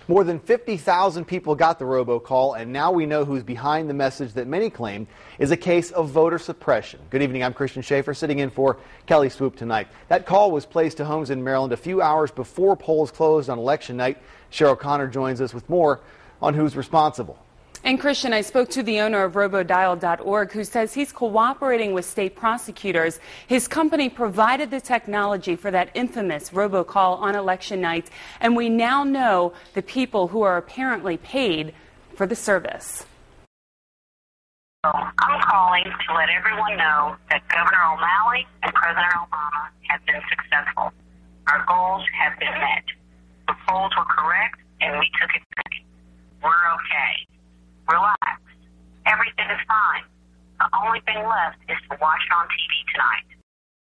More than 50,000 people got the robocall, and now we know who's behind the message that many claim is a case of voter suppression. Good evening, I'm Christian Schaefer, sitting in for Kelly Swoop tonight. That call was placed to homes in Maryland a few hours before polls closed on election night. Cheryl Connor joins us with more on who's responsible. And Christian, I spoke to the owner of RoboDial.org, who says he's cooperating with state prosecutors. His company provided the technology for that infamous robocall on election night, and we now know the people who are apparently paid for the service. I'm calling to let everyone know that Governor O'Malley and President Obama have been successful. Our goals have been met. The polls were correct, and we took it back. We're okay. Relax. Everything is fine. The only thing left is to watch it on TV tonight.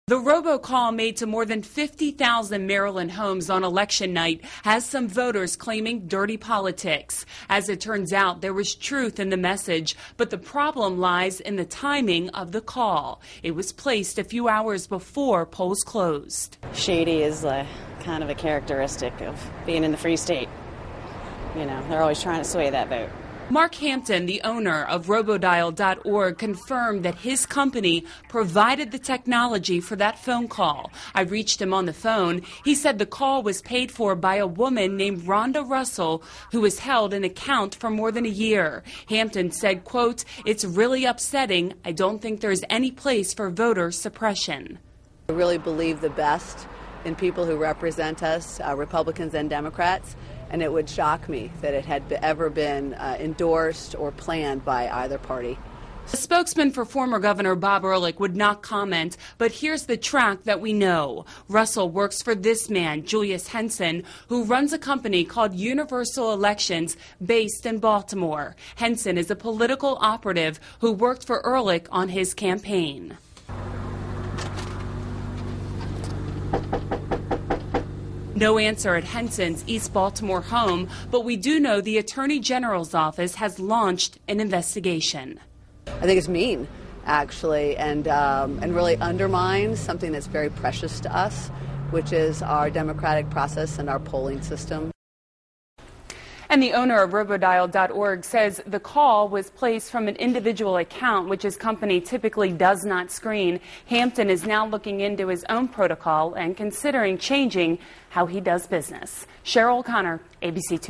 The robocall made to more than 50,000 Maryland homes on election night has some voters claiming dirty politics. As it turns out, there was truth in the message, but the problem lies in the timing of the call. It was placed a few hours before polls closed. Shady is kind of a characteristic of being in the Free State. You know, they're always trying to sway that vote. Mark Hampton, the owner of RoboDial.org, confirmed that his company provided the technology for that phone call. I reached him on the phone. He said the call was paid for by a woman named Rhonda Russell, who has held an account for more than a year. Hampton said, quote, "It's really upsetting. I don't think there's any place for voter suppression." I really believe the best in people who represent us, Republicans and Democrats. And it would shock me that it had ever been endorsed or planned by either party. A spokesman for former Governor Bob Ehrlich would not comment, but here's the track that we know. Russell works for this man, Julius Henson, who runs a company called Universal Elections based in Baltimore. Henson is a political operative who worked for Ehrlich on his campaign. No answer at Henson's East Baltimore home, but we do know the Attorney General's office has launched an investigation. I think it's mean, actually, and really undermines something that's very precious to us, which is our democratic process and our polling system. And the owner of RoboDial.org says the call was placed from an individual account, which his company typically does not screen. Hampton is now looking into his own protocol and considering changing how he does business. Cheryl Connor, ABC 2.